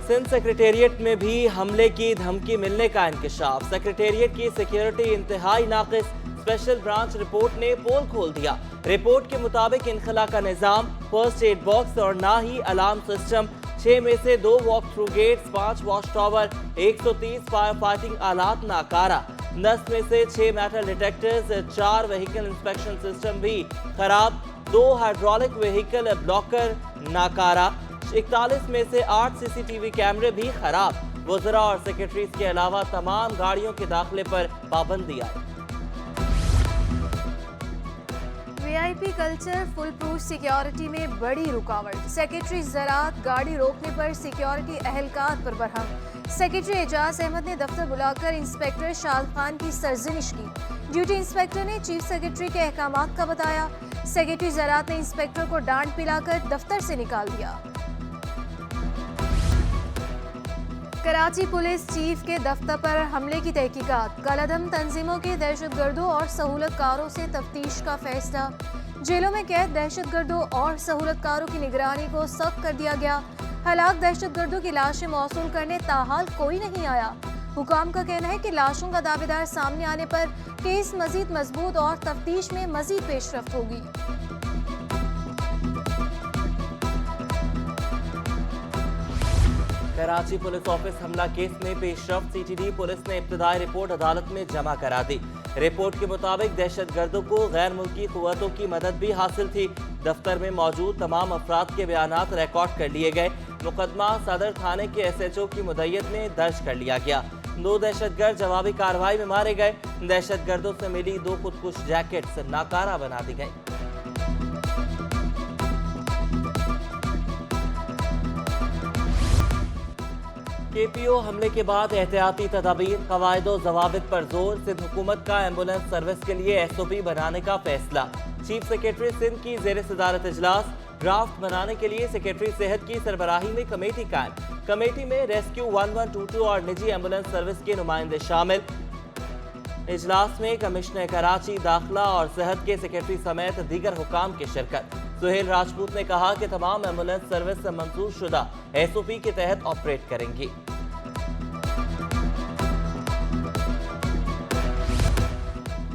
Sindh secretariat में भी हमले की धमकी मिलने का इंकशाफ। सेक्रेटेरिएट की सिक्योरिटी इंतहाई नाकिस। स्पेशल ब्रांच रिपोर्ट ने पोल खोल दिया। रिपोर्ट के मुताबिक इनखला का निजाम, फर्स्ट एड बॉक्स और ना ही अलार्म सिस्टम। 6 में से 2 walk through gates, 5 watch tower, 130 fire fighting आलात नाकारा। 10 में से 6 metal detectors, 4 vehicle inspection system भी खराब, 2 हाइड्रोलिक व्हीकल ब्लॉकर नाकारा। 41 में से 8 सीसीटीवी कैमरे भी खराब। वज़रा और सेक्रेटरीज के अलावा तमाम गाड़ियों के दाखिले पर पाबंदी आई। VIP culture foolproof security में बड़ी रुकावट। सेक्रेटरी ज़राअत गाड़ी रोकने पर सिक्योरिटी अहलकार पर बरहम। सेक्रेटरी एजाज अहमद ने दफ्तर बुलाकर इंस्पेक्टर शाद खान की सरजनिश की। ड्यूटी इंस्पेक्टर ने चीफ सेक्रेटरी के अहकामात का बताया। सेक्रेटरी ज़राअत ने इंस्पेक्टर को डांट पिलाकर दफ्तर से निकाल दिया। कराची पुलिस चीफ के दफ्तर पर हमले की तहकीकात। कलअदम तंजीमों के दहशतगर्दों और सहूलतकारों से तफ्तीश का फैसला। जेलों में कैद दहशतगर्दों और सहूलतकारों की निगरानी को सख्त कर दिया गया। हलाक दहशतगर्दों की लाशें मौसूल करने ताहाल कोई नहीं आया। हुकाम का कहना है कि लाशों का दावेदार सामने आने पर केस मजीद मजबूत और तफ्तीश में मजीद पेशरफ्त होगी। कराची पुलिस ऑफिस हमला केस में पेशरफ्त। सीटीडी पुलिस ने इब्तदाई रिपोर्ट अदालत में जमा करा दी। रिपोर्ट के मुताबिक दहशतगर्दों को गैर मुल्की कुव्वतों की मदद भी हासिल थी। दफ्तर में मौजूद तमाम अफराद के बयानात रिकॉर्ड कर लिए गए। मुकदमा सदर थाने के SHO की मुद्दत में दर्ज कर लिया गया। 2 दहशतगर्द जवाबी कार्रवाई में मारे गए। दहशतगर्दों से मिली 2 खुदकुश जैकेट्स नाकारा बना दी गई। KPO हमले के बाद एहतियाती तदाबीर, कवायदो जवाबित पर जोर। सिंध हुकूमत का एम्बुलेंस सर्विस के लिए SOP बनाने का फैसला। चीफ सेक्रेटरी सिंध की ज़ेर सदारत इजलास। ड्राफ्ट बनाने के लिए सेक्रेटरी सेहत की सरबराही में कमेटी कायम। कमेटी में रेस्क्यू 1122 और निजी एम्बुलेंस सर्विस के नुमाइंदे शामिल। इजलास में कमिश्नर कराची, दाखिला और सेहत के सेक्रेटरी समेत दीगर हुकाम की शिरकत। सुहेल राजपूत ने कहा कि तमाम एम्बुलेंस सर्विस मंजूर शुदा SOP के तहत ऑपरेट करेंगी।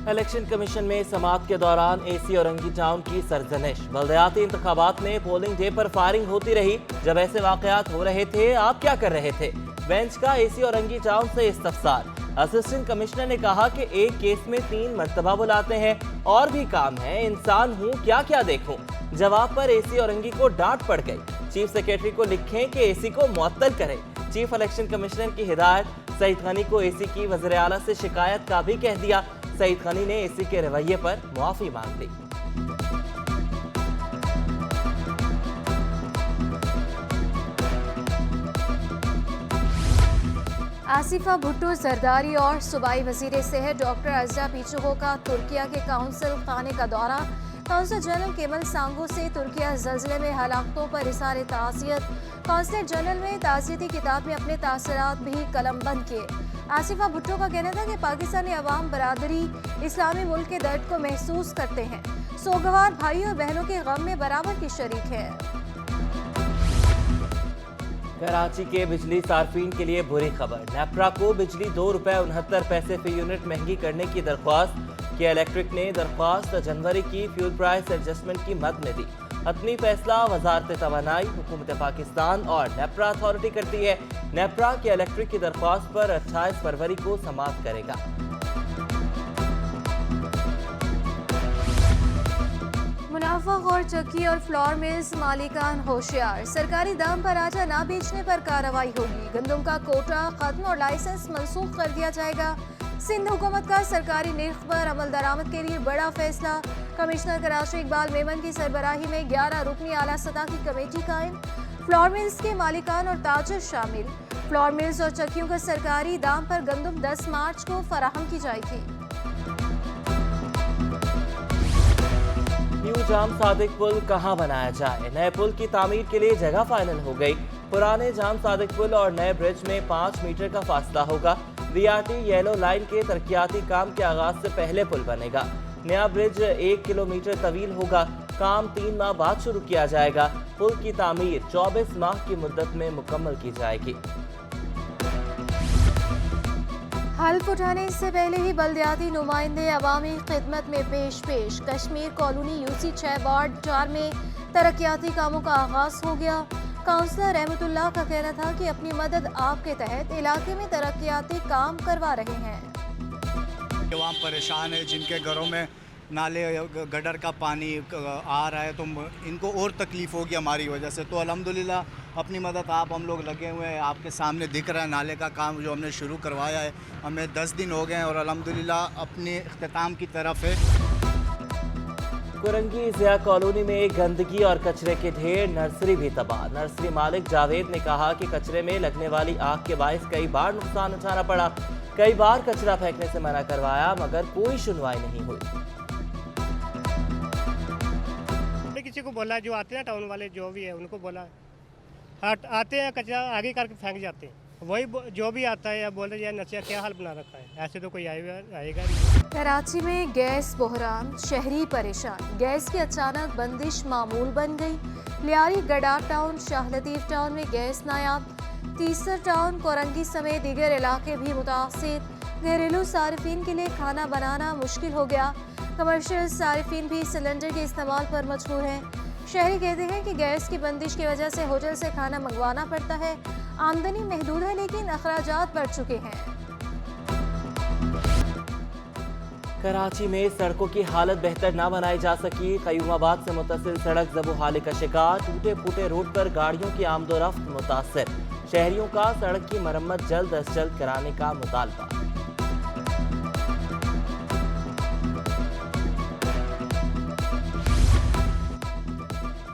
इलेक्शन कमीशन में समाअत के दौरान AC औरंगी टाउन की सरजनिश। बल्दियाती इंतखाबात में पोलिंग डे पर फायरिंग होती रही। जब ऐसे वाकयात हो रहे थे, आप क्या कर रहे थे? बेंच का AC औरंगी टाउन से इस्तफसार। असिस्टेंट कमिश्नर ने कहा कि एक केस में 3 मर्तबा बुलाते हैं, और भी काम है, इंसान हूँ, क्या क्या देखूं। जवाब पर AC औरंगी को डांट पड़ गई। चीफ सेक्रेटरी को लिखें कि AC को मुअत्तल करें। चीफ इलेक्शन कमिश्नर की हिदायत। सईद गनी को AC की वज़ीर आला से शिकायत का भी कह दिया। सईद गनी ने AC के रवैये पर मुआफ़ी मांग ली। आसिफा भुट्टो जरदारी और सूबाई वज़ीर सेहत डॉक्टर अज़रा पीचुगो का तुर्किया के काउंसिल खाने का दौरा। काउंसिल जनरल केमल सांगो से तुर्किया ज़लज़ले में हलाकतों पर इज़हार ताज़ियत। काउंसिल जनरल में ताज़ियती किताब में अपने तासरात भी कलमबंद किए। आसिफा भुट्टो का कहना था कि पाकिस्तानी अवाम बरादरी इस्लामी मुल्क के दर्द को महसूस करते हैं। सोगवार भाइयों और बहनों के गम में बराबर की शरीक है। कराची के बिजली सार्फिन के लिए बुरी खबर। नेप्रा को बिजली ₹2.69 फी यूनिट महंगी करने की दरख्वास्त। के इलेक्ट्रिक ने दरख्वास्त जनवरी की फ्यूल प्राइस एडजस्टमेंट की मद में दी। हतमी फैसला वजारत तवानाई, हुकूमत पाकिस्तान और नेप्रा अथॉरिटी करती है। नेप्रा के इलेक्ट्रिक की दरख्वास्त पर 28 फरवरी को समाअत करेगा। मुनाफा और चक्की और फ्लोर मिल्स मालिकान होशियार। सरकारी दाम पर आटा ना बेचने पर कार्रवाई होगी। गंदम का कोटा खत्म और लाइसेंस मनसूख कर दिया जाएगा। सिंध हुकूमत का सरकारी निर्ख पर अमल दरामद के लिए बड़ा फैसला। कमिश्नर कराची इकबाल मेमन की सरबराही में 11 रुकनी आला सतह की कमेटी कायम। फ्लोर मिल्स के मालिकान और ताजर शामिल। फ्लोर मिल्स और चक्कियों का सरकारी दाम पर गंदम 10 मार्च को फराहम की जाएगी। न्यू जाम सादिक पुल कहां बनाया जाए? नए पुल की तामीर के लिए जगह फाइनल हो गई। पुराने जाम सादिक पुल और नए ब्रिज में 5 मीटर का फासला होगा। VRT येलो लाइन के तरक्याती काम के आगाज से पहले पुल बनेगा। नया ब्रिज 1 किलोमीटर तवील होगा। काम 3 माह बाद शुरू किया जाएगा। पुल की तामीर 24 माह की मुद्दत में मुकम्मल की जाएगी। हल्फ उठाने से पहले ही बल्दियाती नुमाइंदे अवामी खिदमत में पेश। कश्मीर कॉलोनी यूसी 6 वार्ड 4 में तरक्याती कामों का आगाज हो गया। काउंसलर रहमतुल्लाह का कहना था कि अपनी मदद आपके तहत इलाके में तरक्याती काम करवा रहे हैं। वहाँ परेशान है, जिनके घरों में नाले गटर का पानी आ रहा है, तो इनको और तकलीफ़ होगी हमारी वजह से। तो अल्हम्दुलिल्लाह अपनी मदद हम लोग लगे हुए हैं। आपके सामने दिख रहा है नाले का काम जो हमने शुरू करवाया है। हमें 10 दिन हो गए हैं और अल्हम्दुलिल्लाह अपने इख्तिताम की तरफ है। कुरंगी ज़िया कॉलोनी में गंदगी और कचरे के ढेर, नर्सरी भी तबाह। नर्सरी मालिक जावेद ने कहा कि कचरे में लगने वाली आग के बायस कई बार नुकसान उठाना पड़ा। कई बार कचरा फेंकने से मना करवाया मगर कोई सुनवाई नहीं हुई। किसी को बोला, जो आते हैं टाउन वाले जो भी है उनको बोला, आते हैं कचरा आगे करके फेंक जाते हैं। वही जो भी आता है बोलते हैं नशा क्या हाल बना रखा है, ऐसे तो कोई आएगा नहीं। कराची में गैस बहरान, शहरी परेशान। गैस की अचानक बंदिश मामूल बन गई। लियारी गडार टाउन, शाह लतीफ़ टाउन में गैस नायाब। तीसर टाउन, कोरंगी समेत दीगर इलाके भी मुतासिर। घरेलू सारिफिन के लिए खाना बनाना मुश्किल हो गया। कमर्शियल सारिफिन भी सिलेंडर के इस्तेमाल पर मजबूर हैं। शहरी कहते हैं कि गैस की बंदिश की वजह से होटल से खाना मंगवाना पड़ता है। आमदनी महदूद है लेकिन अखराजात बढ़ चुके हैं। कराची में सड़कों की हालत बेहतर ना बनाई जा सकी। कयूमाबाद से मुत्तसिल सड़क ज़बूहाली का शिकार। टूटे फूटे रोड पर गाड़ियों की आमदोरफ्त मुतासर। शहरियों का सड़क की मरम्मत जल्द अज जल्द कराने का मुतालबा।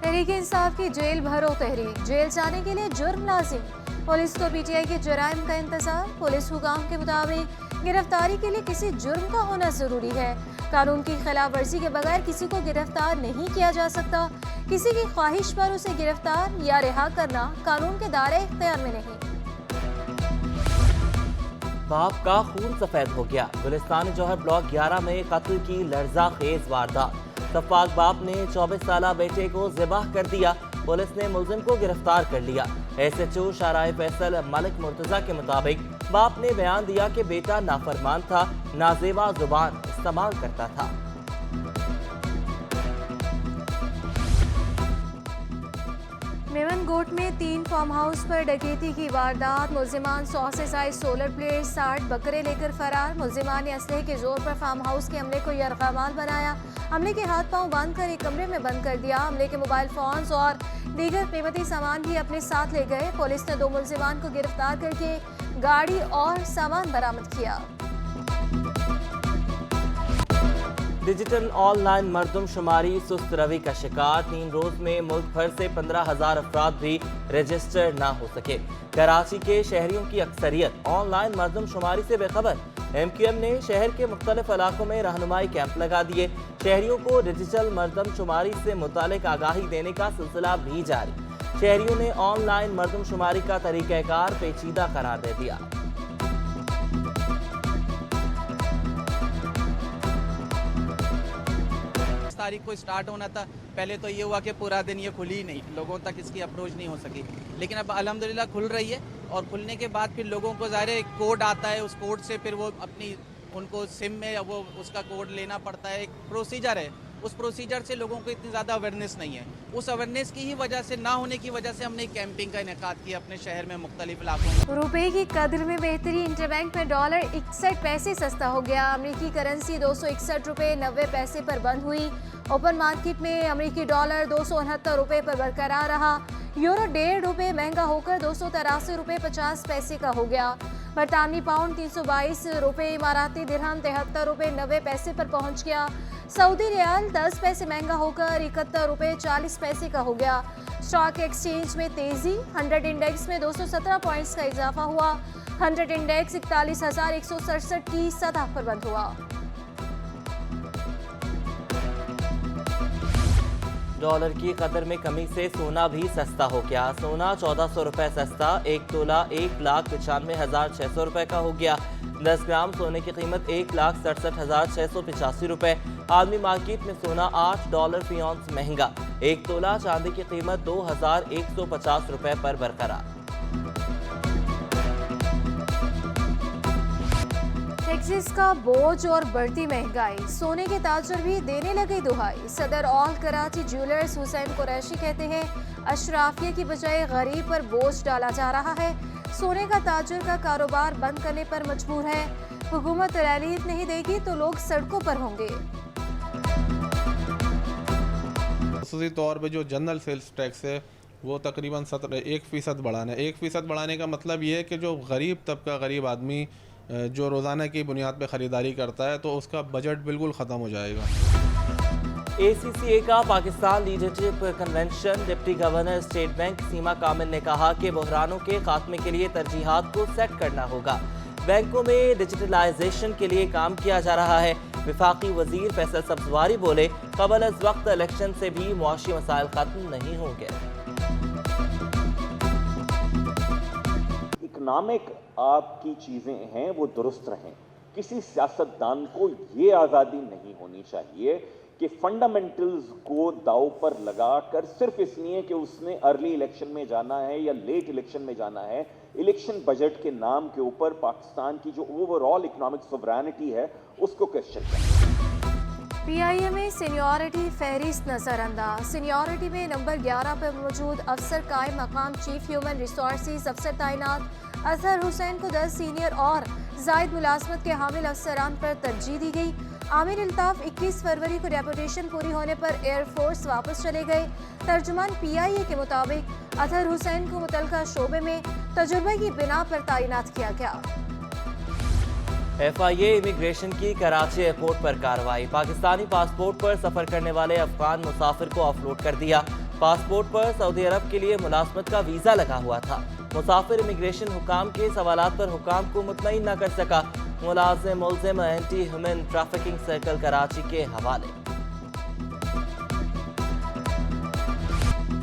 तहरीक इंसाफ की जेल भरो तहरीक। जेल जाने के लिए जुर्म लाजिम। पुलिस को पीटीआई के जराइम का इंतजार। पुलिस हुकाम के मुताबिक गिरफ्तारी के लिए किसी जुर्म का होना जरूरी है। कानून की खिलाफ वर्जी के बगैर किसी को गिरफ्तार नहीं किया जा सकता। किसी की ख्वाहिश पर उसे गिरफ्तार या रिहा करना कानून के दायरे इख्तियार में नहीं। बाप का खून सफेद हो गया। गुलिस्तान जौहर ब्लॉक 11 में कत्ल की लर्जा खेज वारदात। सफाक बाप ने 24 साला बेटे को ज़िबाह कर दिया। पुलिस ने मुलजिम को गिरफ्तार कर लिया। SHO शाहराह फैसल मलिक मुर्तजा के मुताबिक बाप ने बयान दिया कि बेटा नाफरमान था, नाजेबा जुबान इस्तेमाल करता था। मेमनगोट में 3 फार्म हाउस पर डकैती की वारदात। मुलजिमान 100 से ज्यादा सोलर प्लेट 60 बकरे लेकर फरार। मुलजिमान ने असलहे के जोर पर फार्म हाउस के अमले को यरगमाल बनाया। अमले के हाथ पांव बांध कर एक कमरे में बंद कर दिया। अमले के मोबाइल फोन्स और दीगर कीमती सामान भी अपने साथ ले गए। पुलिस ने 2 मुलजिमान को गिरफ्तार करके गाड़ी और सामान बरामद किया। डिजिटल ऑनलाइन मरदमशुमारी सुस्त रवि का शिकार। 3 रोज में मुल्क भर से 15,000 अफराद भी रजिस्टर ना हो सके। कराची के शहरियों की अक्सरियत ऑनलाइन मरदमशुमारी से बेखबर। MQM ने शहर के मुख्तलिफ इलाकों में रहनुमाई कैंप लगा दिए। शहरियों को डिजिटल मरदमशुमारी से मुतालिक आगाही देने का सिलसिला भी जारी। शहरियों ने ऑनलाइन मरदमशुमारी का तरीक़ाकार पेचीदा करार दे दिया। तारीख को स्टार्ट होना था। पहले तो ये हुआ कि पूरा दिन ये खुली ही नहीं, लोगों तक इसकी अप्रोच नहीं हो सकी। लेकिन अब अल्हम्दुलिल्लाह खुल रही है और खुलने के बाद फिर लोगों को ज़ाहिर एक कोड आता है, उस कोड से फिर वो अपनी उनको सिम में वो उसका कोड लेना पड़ता है। एक प्रोसीजर है, उस प्रोसीजर से लोगों को इतनी ज़्यादा अवेयरनेस नहीं है। उस अवेयरनेस की ही वजह से ना होने की वजह से हमने कैंपिंग का इनेकाद किया अपने शहर में मुख्तलिफ इलाकों में। रुपए की कदर में बेहतरी। इंटरबैंक में डॉलर 61 पैसे सस्ता हो गया। अमेरिकी करेंसी 261 रुपये 90 पैसे पर बंद हुई। ओपन मार्केट में अमेरिकी डॉलर 269 रुपये पर बरकरार रहा। यूरो 1.5 रुपये महंगा होकर 283 रुपये 50 पैसे का हो गया। बरतानवी पाउंड 322 रुपये, इमाराती दिरहम 73 रुपये 90 पैसे पर पहुंच गया। सऊदी रियाल 10 पैसे महंगा होकर 71 रुपये 40 पैसे का हो गया। स्टॉक एक्सचेंज में तेजी। 100 इंडेक्स में 217 पॉइंट्स का इजाफा हुआ। 100 इंडेक्स 41,167 की सतह पर बंद हुआ। डॉलर की कदर में कमी से सोना भी सस्ता हो गया। सोना 1400 रुपये सस्ता। 1 तोला 1,95,600 रुपये का हो गया। 10 ग्राम सोने की कीमत 1,67,685 रुपए। आलमी मार्केट में सोना $8 फी औंस महंगा। 1 तोला चांदी की कीमत 2,150 रुपए पर बरकरार। टैक्सेस का बोझ और बढ़ती महंगाई, सोने के ताजर भी देने लगे दुहाई। सदर ऑल कराची ज्वेलर्स हुसैन कुरैशी कहते हैं अशराफिया की बजाय गरीब पर बोझ डाला जा रहा है। सोने का ताजर का कारोबार बंद करने पर मजबूर है। हुकूमत रियायत नहीं देगी तो लोग सड़कों पर होंगे। खसूसी तौर पे जो जनरल सेल्स टैक्स है वो तकरीबन 1% बढ़ाना है। 1% बढ़ाने का मतलब ये है कि जो गरीब तबका, गरीब आदमी जो रोज़ाना की बुनियाद पे ख़रीदारी करता है तो उसका बजट बिल्कुल ख़त्म हो जाएगा। ACCA का Pakistan leadership convention, deputy governor state bank Seema Kamil ने कहा कि बहरानों के खात्मे के लिए तरजीहात को सेट करना होगा। बैंकों में डिजिटलाइजेशन के लिए काम किया जा रहा है। विफाकी वजीर फैसल सब्जवारी बोले क़बल अज़ वक्त इलेक्शन से भी मुआशी मसाइल खत्म नहीं होंगे। इकनॉमिक आपकी चीज़ें हैं वो दुरुस्त रहें। किसी सियासतदान को ये आज़ादी नहीं होनी चाहिए कि फंडामेंटल्स को दाव पर लगाकर सिर्फ इसलिए कि उसने अर्ली इलेक्शन में जाना है या लेट इलेक्शन में जाना है, इलेक्शन बजट के नाम के ऊपर पाकिस्तान की जो ओवरऑल इकोनॉमिक सोवरेनिटी है उसको क्वेश्चन करें। PIA में सीनियरिटी फहरिस्त नजरअंदाज। सीनियरिटी में नंबर 11 पर मौजूद अफसर कायम मकाम चीफ ह्यूमन रिसोर्सेज अफसर तैनात। अजहर हुसैन को 10 सीनियर और जायद मुलाजमत के हामिल अफसरान पर तरजीह दी गई। आमिर अल्ताफ 21 फरवरी को डेपुटेशन पूरी होने पर एयरफोर्स वापस चले गए। तर्जुमान PIA के मुताबिक अजहर हुसैन को मुतलका शोबे में तजुर्बे की बिना पर तैनात किया गया। FIA इमिग्रेशन की कराची एयरपोर्ट पर कार्रवाई। पाकिस्तानी पासपोर्ट पर सफर करने वाले अफगान मुसाफिर को ऑफलोड कर दिया। पासपोर्ट पर सऊदी अरब के लिए मुलाजमत का वीजा लगा हुआ था। मुसाफिर इमिग्रेशन हुकाम के सवालात पर हुकाम को मुतमईन न कर सका। मुलजिम anti human trafficking circle Karachi के हवाले।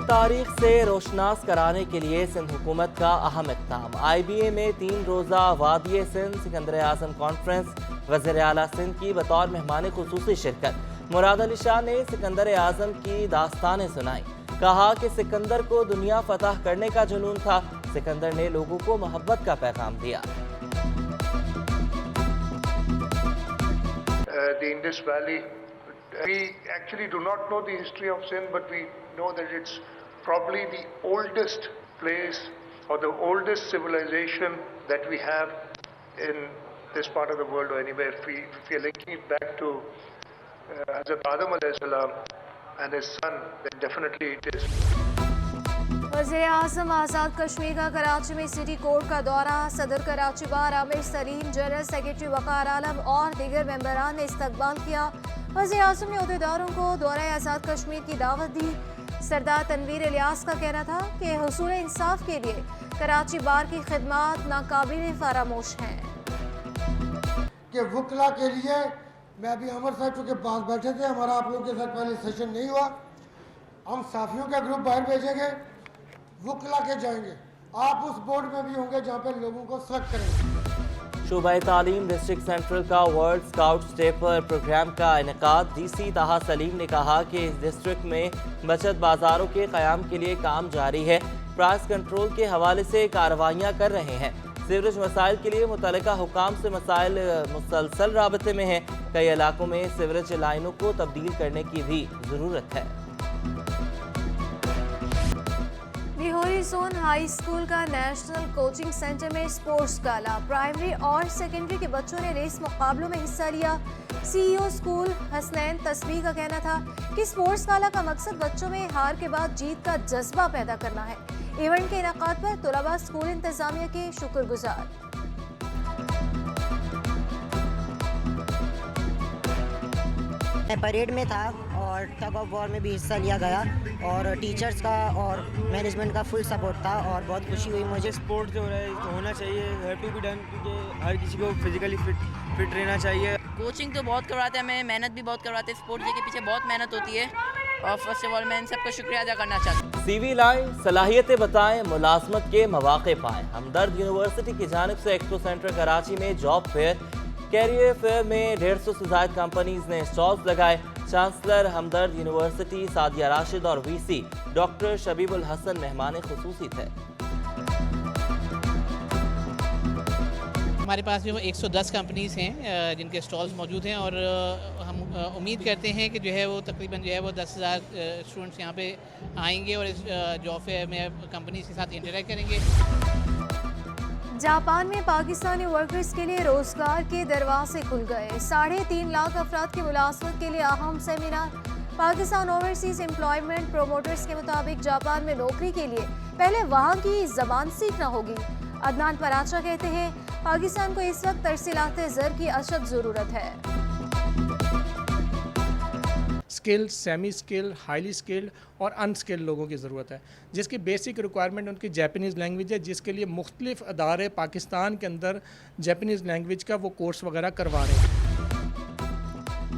तारीख से रोशनास कराने के लिए सिंध हुकूमत का अहम इक़दाम। IBA में 3 रोज़ा वादिय सिंध सिकंदर आज़म कॉन्फ्रेंस, वज़ीर आला सिंध की बतौर मेहमान खुसूसी शिरकत। मुराद अली शाह ने सिकंदर आज़म की दास्तानें सुनाई। कहा कि सिकंदर को दुनिया फतह करने का जुनून था। सिकंदर ने लोगों को मोहब्बत का पैगाम दिया। The Indus Valley, we actually do not know the history of Sindh, but we know that it's probably the oldest place or the oldest civilization that we have in this part of the world or anywhere. If we are linking it back to Hazrat Adam alayhi salam and his son, then definitely it is. वज़ीर आज़म आज़ाद कश्मीर का कराची में city court का दौरा। सदर कराची बार Aamir Salim, general secretary वक़ार आलम और दीगर मेंबरान ने इस्तकबाल किया। वज़ीर आज़म ने अहदेदारों को दौरा आज़ाद कश्मीर की दावत दी। सरदार तनवीर इलियास का कहना था कि हुसूल इंसाफ के लिए कराची बार की खिदमात नाकाबिल फरामोश हैं। कि वकला के लिए मैं अभी अमर साहब चूँकि पास बैठे थे, हमारा आप लोगों के साथ पहले सेशन नहीं हुआ, हम साफियों का ग्रुप बाहर भेजेंगे, वकला के जाएंगे। आप उस बोर्ड में भी होंगे जहाँ पे लोगों को सेलेक्ट करेंगे। शोबा तालीम डिस्ट्रिक्ट सेंट्रल का वर्ल्ड स्काउट स्टेपर प्रोग्राम का इनेकाद। DC ताहा सलीम ने कहा कि इस डिस्ट्रिक्ट में बचत बाजारों के क़याम के लिए काम जारी है। प्राइस कंट्रोल के हवाले से कार्रवाइयाँ कर रहे हैं। सीवरेज मसाइल के लिए मुतल्लिका हुकाम से मसाइल मुसलसल राबते में हैं। कई इलाकों में सीवरेज लाइनों को तब्दील करने की भी ज़रूरत है। बिहोरी जोन हाई स्कूल का नेशनल कोचिंग सेंटर में स्पोर्ट्स गाला। प्राइमरी और सेकेंडरी के बच्चों ने रेस मुकाबलों में हिस्सा लिया। CEO स्कूल हसनैन तस्बीह का कहना था कि स्पोर्ट्स गाला का मकसद बच्चों में हार के बाद जीत का जज्बा पैदा करना है। इवेंट के इनेकाद पर तुलबा स्कूल इंतजामिया के शुक्रगुजार। परेड में था और टग ऑफ वॉर में भी हिस्सा लिया गया और टीचर्स का और मैनेजमेंट का फुल सपोर्ट था और बहुत खुशी हुई मुझे। स्पोर्ट जो है होना चाहिए, हैव टू बी डन, क्योंकि हर किसी को फिजिकली फिट रहना चाहिए। कोचिंग तो बहुत करवाते हैं, हमें मेहनत भी बहुत करवाते हैं। स्पोर्ट्स डे के पीछे बहुत मेहनत होती है और फर्स्ट ऑफ ऑल मैं इन सबका शुक्रिया अदा करना चाहता हूँ। CV लाएं, सलाहियतें बताएं, मुलाजमत के मौके पाएं। हमदर्द यूनिवर्सिटी की जानिब से एक्सपो सेंटर कराची में जॉब फेयर, कैरियर फेयर में 150 से ज्यादा कंपनीज ने स्टॉल्स लगाए। चांसलर हमदर्द यूनिवर्सिटी सादिया राशिद और VC डॉक्टर शबीबुल हसन मेहमान खुसूसी थे। हमारे पास जो 110 कंपनीज़ हैं जिनके स्टॉल्स मौजूद हैं और हम उम्मीद करते हैं कि जो है वो तकरीबन जो है वो 10,000 स्टूडेंट्स यहाँ पे आएंगे और इस जॉब फेयर में कंपनीज के साथ इंटरेक्ट करेंगे। जापान में पाकिस्तानी वर्कर्स के लिए रोजगार के दरवाजे खुल गए। 3.5 लाख अफराद की मुलाजमत के लिए अहम seminar. Pakistan overseas employment promoters के मुताबिक जापान में नौकरी के लिए पहले वहाँ की जबान सीखना होगी। अदनान पराचा कहते हैं पाकिस्तान को इस वक्त तरसीलाते ज़र की अशद ज़रूरत है। Skilled, semi skilled, highly skilled और अनस्किल्ड लोगों की ज़रूरत है, जिसकी बेसिक रिक्वायरमेंट उनकी जापानीज़ लैंग्वेज है, जिसके लिए मुख्तलिफ अदारे पाकिस्तान के अंदर जापानीज़ लैंग्वेज का वो कोर्स वगैरह करवा रहे हैं।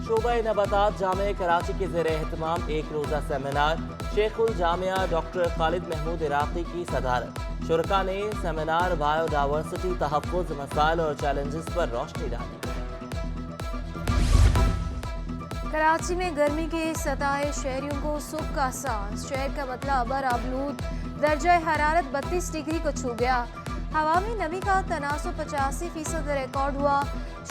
शोबा नबातात जामिया कराची के ज़ेर एहतमाम एक रोज़ा सेमिनार, शेखुल जामिया डॉक्टर खालिद महमूद इराक़ी की सदारत। शुरका ने सेमिनार बायोडाइवर्सिटी, तहफ़्फ़ुज़, मसाइल और चैलेंजेस पर रोशनी डाली। कराची में गर्मी के सताए शहरियों को सुख का सांस। शहर का मतला अबर आबलूद, दर्जा हरारत 32 डिग्री को छू गया। हवा में नमी का तनासुब 85% रिकॉर्ड हुआ।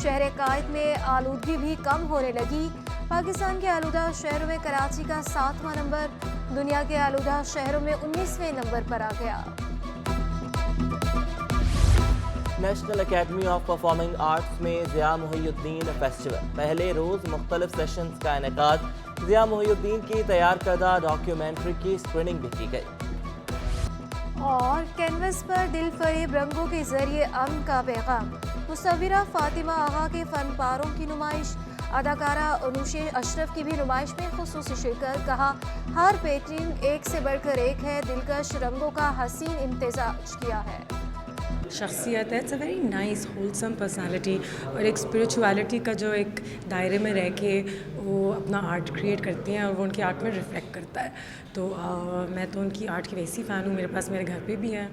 शहर कायद में आलूदगी भी कम होने लगी। पाकिस्तान के आलूदा शहरों में कराची का 7वां नंबर, दुनिया के आलूदा शहरों में 19वें नंबर पर आ गया। National academy of performing arts में ज़िया मुहियुद्दीन फेस्टिवल, पहले रोज़ मुख्तलिफ सेशंस का इनेकाद। ज़िया मुहियुद्दीन की तैयार करदा डॉक्यूमेंट्री की स्क्रीनिंग भी की गई। और कैनवस पर दिल फरेब रंगों के जरिए अमन का पैगाम। मुसव्विरा फातिमा आगा के फन पारों की नुमाइश। अदाकारा अनुशे अशरफ की भी नुमाइश में खुसूसी शिरकत। कहा हर पेंटिंग एक से बढ़कर एक है, दिलकश रंगों का हसीन इम्तिजाज किया है। शख्सियत है, it's a very nice wholesome personality और एक स्पिरिचुअलिटी का जो एक दायरे में रह के वो अपना आर्ट क्रिएट करती हैं और वो उनकी आर्ट में रिफ्लेक्ट करता है। तो मैं तो उनकी आर्ट की वैसी फ़ैन हूँ, मेरे पास मेरे घर पे भी है।